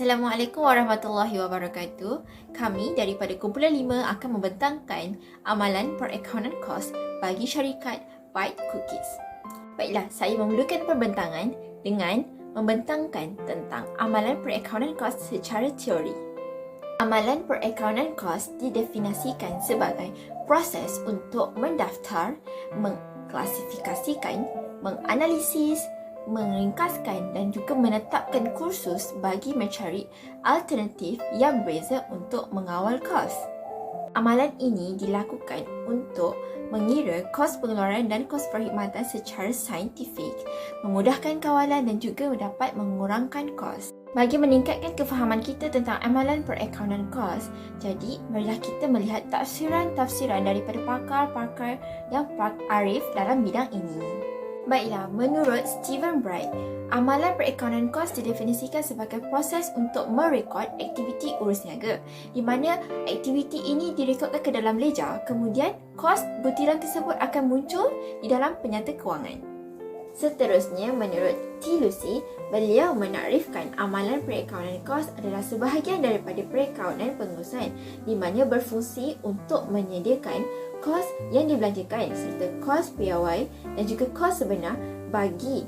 Assalamualaikum warahmatullahi wabarakatuh. Kami daripada kumpulan 5 akan membentangkan amalan perakaunan kos bagi syarikat Byte Cookies. Baiklah, saya memulakan perbentangan dengan membentangkan tentang amalan perakaunan kos secara teori. Amalan perakaunan kos didefinisikan sebagai proses untuk mendaftar, mengklasifikasikan, menganalisis, meringkaskan dan juga menetapkan kursus bagi mencari alternatif yang berbeza untuk mengawal kos. Amalan ini dilakukan untuk mengira kos pengeluaran dan kos perkhidmatan secara saintifik, memudahkan kawalan dan juga dapat mengurangkan kos. Bagi meningkatkan kefahaman kita tentang amalan perakaunan kos, jadi marilah kita melihat tafsiran-tafsiran daripada pakar-pakar yang arif dalam bidang ini. Baiklah, menurut Steven Bright, amalan perakaunan kos didefinisikan sebagai proses untuk merekod aktiviti urus niaga, di mana aktiviti ini direkodkan ke dalam ledger, kemudian kos butiran tersebut akan muncul di dalam penyata kewangan. Seterusnya, menurut T. Lucy, beliau menakrifkan amalan perakaunan kos adalah sebahagian daripada perakaunan pengurusan di mana berfungsi untuk menyediakan kos yang dibelanjakan serta kos piawai dan juga kos sebenar bagi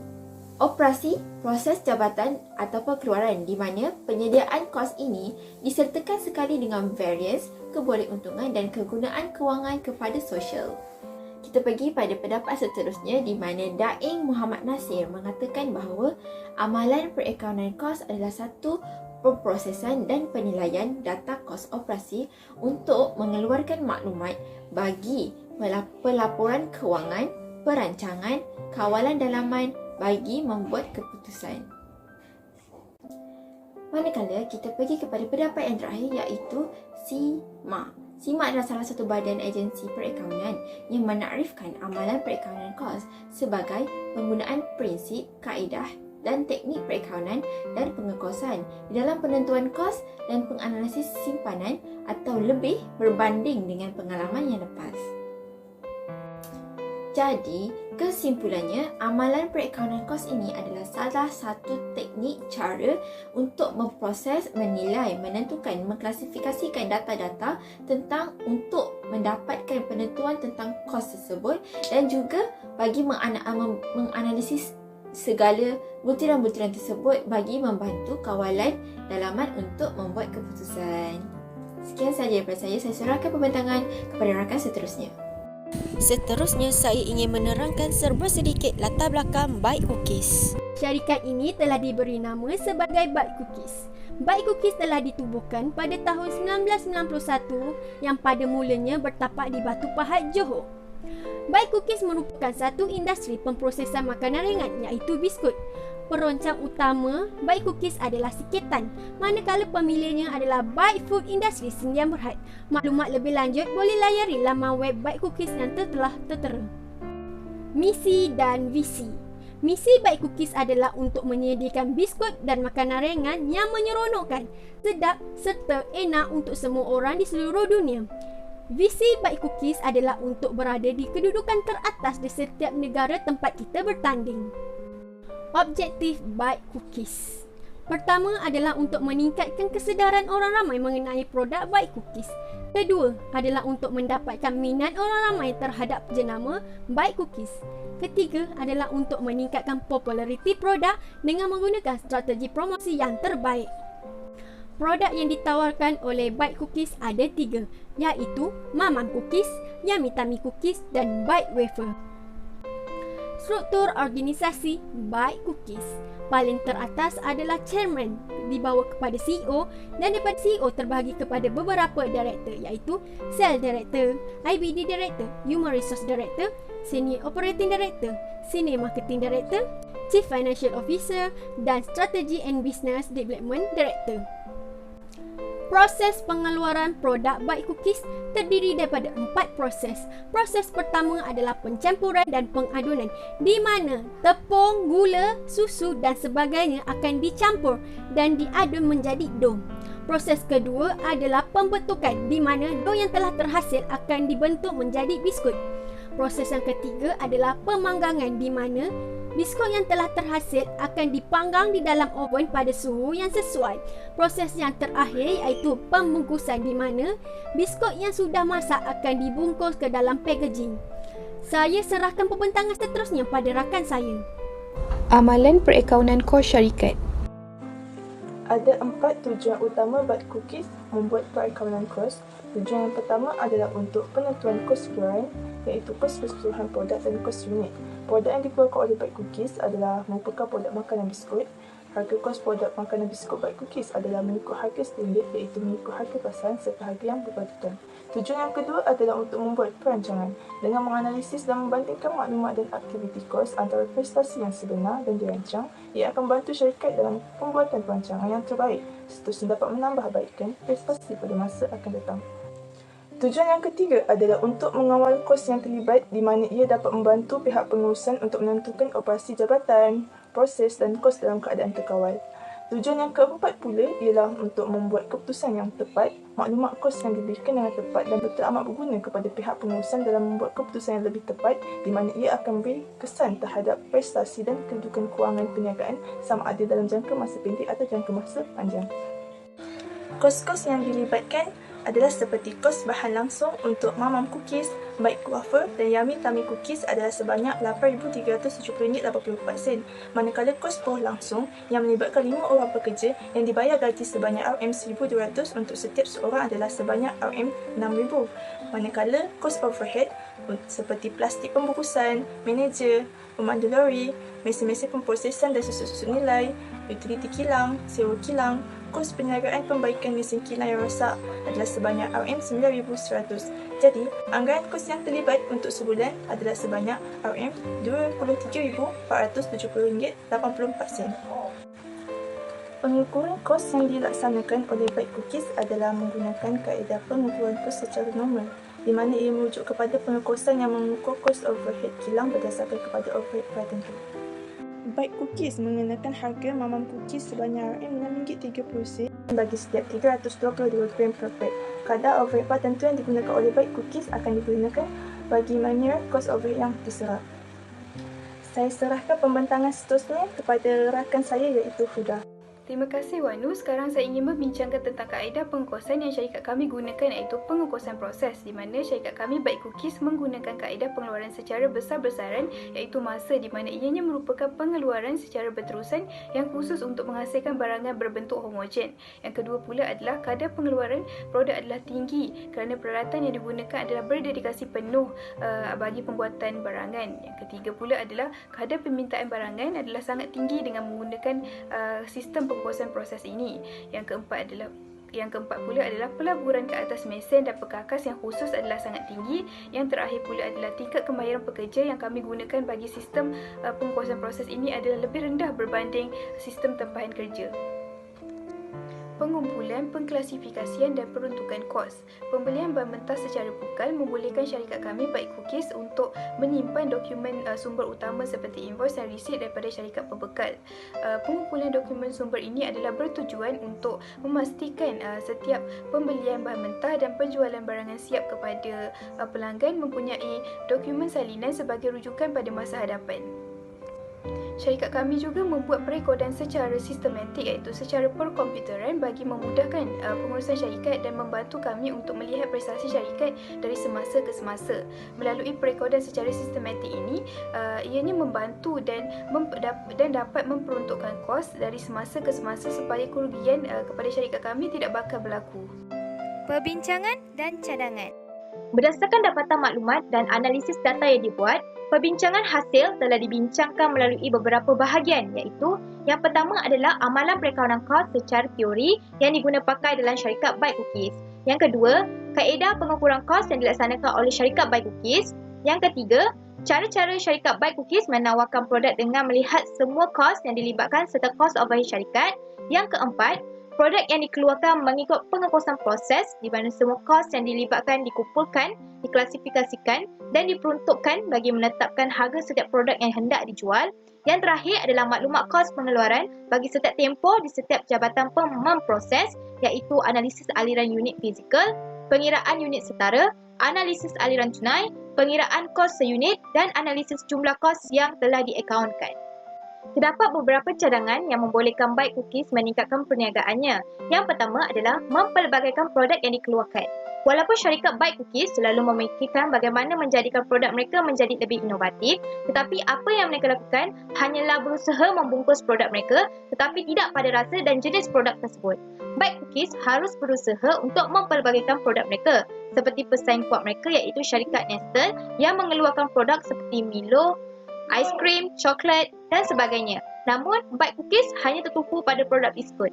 operasi proses jabatan atau pengeluaran di mana penyediaan kos ini disertakan sekali dengan varians, kebolehuntungan dan kegunaan kewangan kepada sosial. Kita pergi pada pendapat seterusnya di mana Daeng Muhammad Nasir mengatakan bahawa amalan perakaunan kos adalah satu pemprosesan dan penilaian data kos operasi untuk mengeluarkan maklumat bagi pelaporan kewangan, perancangan, kawalan dalaman bagi membuat keputusan. Manakala kita pergi kepada pendapat yang terakhir iaitu SIMA. SIMA adalah salah satu badan agensi perakaunan yang menakrifkan amalan perakaunan kos sebagai penggunaan prinsip, kaedah dan teknik perakaunan dan pengekosan di dalam penentuan kos dan penganalisis simpanan atau lebih berbanding dengan pengalaman yang lepas. Jadi, kesimpulannya, amalan perakaunan kos ini adalah salah satu teknik cara untuk memproses, menilai, menentukan, mengklasifikasikan data-data tentang untuk mendapatkan penentuan tentang kos tersebut dan juga bagi menganalisis segala butiran-butiran tersebut bagi membantu kawalan dalaman untuk membuat keputusan. Sekian sahaja daripada saya serahkan pembentangan kepada rakan seterusnya. Seterusnya, saya ingin menerangkan serba sedikit latar belakang Byte Cookies. Syarikat ini telah diberi nama sebagai Byte Cookies. Byte Cookies telah ditubuhkan pada tahun 1991 yang pada mulanya bertapak di Batu Pahat, Johor. Byte Cookies merupakan satu industri pemprosesan makanan ringan iaitu biskut. Perancang utama Byte Cookies adalah Sikitan, manakala pemiliknya adalah Byte Food Industry Sdn Bhd. Maklumat lebih lanjut boleh layari laman web Byte Cookies yang telah tertera. Misi dan visi. Misi Byte Cookies adalah untuk menyediakan biskut dan makanan ringan yang menyeronokkan, sedap serta enak untuk semua orang di seluruh dunia. Visi Byte Cookies adalah untuk berada di kedudukan teratas di setiap negara tempat kita bertanding. Objektif Byte Cookies. Pertama adalah untuk meningkatkan kesedaran orang ramai mengenai produk Byte Cookies. Kedua adalah untuk mendapatkan minat orang ramai terhadap jenama Byte Cookies. Ketiga adalah untuk meningkatkan populariti produk dengan menggunakan strategi promosi yang terbaik. Produk yang ditawarkan oleh Byte Cookies ada 3, iaitu Mamam Cookies, Yummy Tummy Cookies dan Byte Wafer. Struktur organisasi Byte Cookies. Paling teratas adalah chairman, dibawa kepada CEO dan daripada CEO terbahagi kepada beberapa director iaitu Sales Director, IBD Director, Human Resource Director, Senior Operating Director, Senior Marketing Director, Chief Financial Officer dan Strategy and Business Development Director. Proses pengeluaran produk Byte Cookies terdiri daripada 4 proses. Proses pertama adalah pencampuran dan pengadunan di mana tepung, gula, susu dan sebagainya akan dicampur dan diadun menjadi dough. Proses kedua adalah pembentukan di mana dough yang telah terhasil akan dibentuk menjadi biskut. Proses yang ketiga adalah pemanggangan di mana Biskut yang telah terhasil akan dipanggang di dalam oven pada suhu yang sesuai. Proses yang terakhir iaitu pembungkusan, di mana biskut yang sudah masak akan dibungkus ke dalam packaging. Saya serahkan pembentangan seterusnya pada rakan saya. Amalan perakaunan kos syarikat. Ada 4 tujuan utama Byte Cookies membuat perakaunan kos. Tujuan yang pertama adalah untuk penentuan kos keseluruhan, iaitu kos keseluruhan produk dan kos unit. Produk yang dikeluarkan oleh Byte Cookies adalah merupakan produk makanan biskut. Harga kos produk makanan biskut Byte Cookies adalah mengikut harga standard, iaitu mengikut harga pasaran serta harga yang berpatutan. Tujuan yang kedua adalah untuk membuat perancangan dengan menganalisis dan membandingkan maklumat dan aktiviti kos antara prestasi yang sebenar dan dirancang. Ia akan membantu syarikat dalam pembuatan perancangan yang terbaik, seterusnya dapat menambahbaikkan prestasi pada masa akan datang. Tujuan yang ketiga adalah untuk mengawal kos yang terlibat, di mana ia dapat membantu pihak pengurusan untuk menentukan operasi jabatan, proses dan kos dalam keadaan terkawal. Tujuan yang keempat pula ialah untuk membuat keputusan yang tepat. Maklumat kos yang diberikan dengan tepat dan betul amat berguna kepada pihak pengurusan dalam membuat keputusan yang lebih tepat, di mana ia akan memberi kesan terhadap prestasi dan kedudukan kewangan perniagaan sama ada dalam jangka masa pendek atau jangka masa panjang. Kos-kos yang dilibatkan adalah seperti kos bahan langsung untuk Mamam Cookies, Byte Wafer dan Yummy Tummy Cookies adalah sebanyak RM8,370.84, manakala kos buah langsung yang melibatkan 5 orang pekerja yang dibayar gaji sebanyak RM1,200 untuk setiap seorang adalah sebanyak RM6,000, manakala kos overhead seperti plastik pembungkusan, manager, pemandu lori, mesin-mesin pemprosesan dan susu-susu nilai, utiliti kilang, sewa kilang, kos penyelenggaraan pembaikan mesin kilang yang rosak adalah sebanyak RM9,100. Jadi, anggaran kos yang terlibat untuk sebulan adalah sebanyak RM23,470.84. Pengukuran kos yang dilaksanakan oleh Byte Cookies adalah menggunakan kaedah pengukuran kos secara normal, di mana ia merujuk kepada pengekosan yang mengukur kos overhead kilang berdasarkan kepada overhead tertentu. Byte Cookies mengenakan harga Mamam Cookies sebanyak RM6.30 bagi setiap 322 gram per pack. Kadar overhead tertentu yang digunakan oleh Byte Cookies akan digunakan bagi mana kos overhead yang terserap. Saya serahkan pembentangan seterusnya kepada rakan saya iaitu Huda. Terima kasih Wanu. Sekarang saya ingin membincangkan tentang kaedah pengekosan yang syarikat kami gunakan, iaitu pengekosan proses, di mana syarikat kami Byte Cookies menggunakan kaedah pengeluaran secara besar-besaran, iaitu masa, di mana ianya merupakan pengeluaran secara berterusan yang khusus untuk menghasilkan barangan berbentuk homogen. Yang kedua pula adalah kadar pengeluaran produk adalah tinggi kerana peralatan yang digunakan adalah berdedikasi penuh bagi pembuatan barangan. Yang ketiga pula adalah kadar permintaan barangan adalah sangat tinggi dengan menggunakan sistem pengekosan proses ini. Yang keempat pula adalah pelaburan ke atas mesin dan perkakas yang khusus adalah sangat tinggi. Yang terakhir pula adalah tingkat kemahiran pekerja yang kami gunakan bagi sistem pengekosan proses ini adalah lebih rendah berbanding sistem tempahan kerja. Pengumpulan, pengklasifikasian dan peruntukan kos. Pembelian bahan mentah secara pukal membolehkan syarikat kami Byte Cookies untuk menyimpan dokumen sumber utama seperti invoice dan resit daripada syarikat pembekal. Pengumpulan dokumen sumber ini adalah bertujuan untuk memastikan setiap pembelian bahan mentah dan penjualan barangan siap kepada pelanggan mempunyai dokumen salinan sebagai rujukan pada masa hadapan. Syarikat kami juga membuat perekodan secara sistematik, iaitu secara perkomputeran, bagi memudahkan pengurusan syarikat dan membantu kami untuk melihat prestasi syarikat dari semasa ke semasa. Melalui perekodan secara sistematik ini, ianya membantu dan dapat memperuntukkan kos dari semasa ke semasa supaya kerugian kepada syarikat kami tidak bakal berlaku. Perbincangan dan cadangan. Berdasarkan dapatan maklumat dan analisis data yang dibuat, perbincangan hasil telah dibincangkan melalui beberapa bahagian, iaitu yang pertama adalah amalan perakaunan kos secara teori yang diguna pakai dalam syarikat Byte Cookies. Yang kedua, kaedah pengukuran kos yang dilaksanakan oleh syarikat Byte Cookies. Yang ketiga, cara-cara syarikat Byte Cookies menawarkan produk dengan melihat semua kos yang dilibatkan serta kos overhead syarikat. Yang keempat, produk yang dikeluarkan mengikut pengekosan proses, di mana semua kos yang dilibatkan dikumpulkan, diklasifikasikan dan diperuntukkan bagi menetapkan harga setiap produk yang hendak dijual. Yang terakhir adalah maklumat kos pengeluaran bagi setiap tempoh di setiap jabatan memproses, iaitu analisis aliran unit fizikal, pengiraan unit setara, analisis aliran tunai, pengiraan kos seunit dan analisis jumlah kos yang telah diakaunkan. Terdapat beberapa cadangan yang membolehkan Byte Cookies meningkatkan perniagaannya. Yang pertama adalah mempelbagaikan produk yang dikeluarkan. Walaupun syarikat Byte Cookies selalu memikirkan bagaimana menjadikan produk mereka menjadi lebih inovatif, tetapi apa yang mereka lakukan hanyalah berusaha membungkus produk mereka tetapi tidak pada rasa dan jenis produk tersebut. Byte Cookies harus berusaha untuk mempelbagaikan produk mereka seperti pesaing kuat mereka iaitu syarikat Nestle yang mengeluarkan produk seperti Milo, aiskrim, coklat dan sebagainya. Namun, Byte Cookies hanya tertumpu pada produk biskut.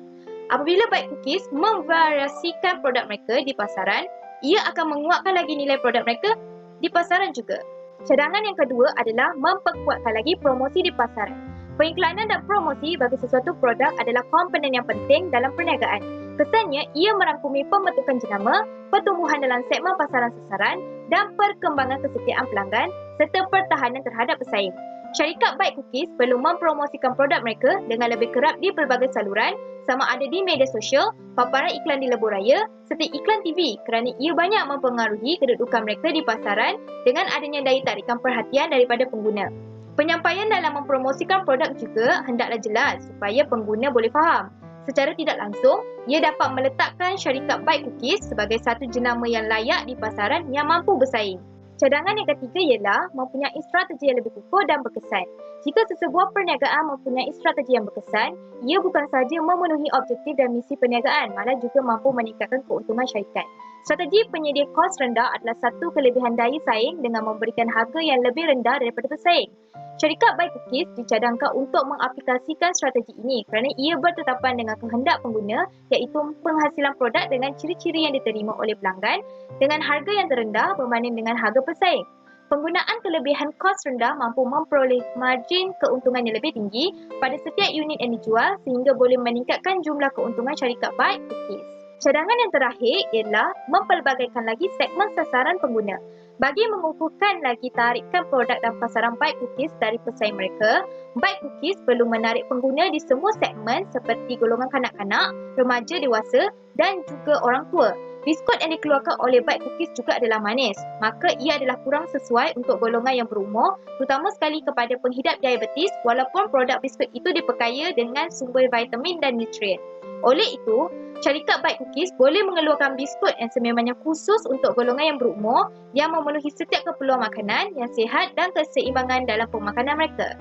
Apabila Byte Cookies memvariasikan produk mereka di pasaran, ia akan menguatkan lagi nilai produk mereka di pasaran juga. Cadangan yang kedua adalah memperkuatkan lagi promosi di pasaran. Pengiklanan dan promosi bagi sesuatu produk adalah komponen yang penting dalam perniagaan. Kesannya, ia merangkumi pembentukan jenama, pertumbuhan dalam segmen pasaran sasaran dan perkembangan kesetiaan pelanggan serta pertahanan terhadap pesaing. Syarikat Byte Cookies perlu mempromosikan produk mereka dengan lebih kerap di pelbagai saluran sama ada di media sosial, paparan iklan di lebuh raya serta iklan TV kerana ia banyak mempengaruhi kedudukan mereka di pasaran dengan adanya daya tarikan perhatian daripada pengguna. Penyampaian dalam mempromosikan produk juga hendaklah jelas supaya pengguna boleh faham. Secara tidak langsung, ia dapat meletakkan syarikat Byte Cookies sebagai satu jenama yang layak di pasaran yang mampu bersaing. Cadangan yang ketiga ialah mempunyai strategi yang lebih kukuh dan berkesan. Jika sesebuah perniagaan mempunyai strategi yang berkesan, ia bukan sahaja memenuhi objektif dan misi perniagaan, malah juga mampu meningkatkan keuntungan syarikat. Strategi penyedia kos rendah adalah satu kelebihan daya saing dengan memberikan harga yang lebih rendah daripada pesaing. Syarikat Byte Cookies dicadangkan untuk mengaplikasikan strategi ini kerana ia bertetapan dengan kehendak pengguna iaitu penghasilan produk dengan ciri-ciri yang diterima oleh pelanggan dengan harga yang terendah berbanding dengan harga pesaing. Penggunaan kelebihan kos rendah mampu memperoleh margin keuntungan yang lebih tinggi pada setiap unit yang dijual sehingga boleh meningkatkan jumlah keuntungan syarikat Byte Cookies. Cadangan yang terakhir ialah mempelbagaikan lagi segmen sasaran pengguna. Bagi mengukuhkan lagi tarikan produk dan pasaran Byte Cookies dari pesaing mereka, Byte Cookies perlu menarik pengguna di semua segmen seperti golongan kanak-kanak, remaja dewasa dan juga orang tua. Biskut yang dikeluarkan oleh Byte Cookies juga adalah manis, maka ia adalah kurang sesuai untuk golongan yang berumur, terutama sekali kepada penghidap diabetes walaupun produk biskut itu diperkaya dengan sumber vitamin dan nutrien. Oleh itu, syarikat Byte Cookies boleh mengeluarkan biskut yang sememangnya khusus untuk golongan yang berumur yang memenuhi setiap keperluan makanan yang sihat dan keseimbangan dalam pemakanan mereka.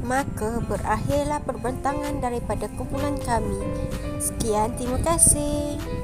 Maka berakhirlah perbincangan daripada kumpulan kami. Sekian, terima kasih.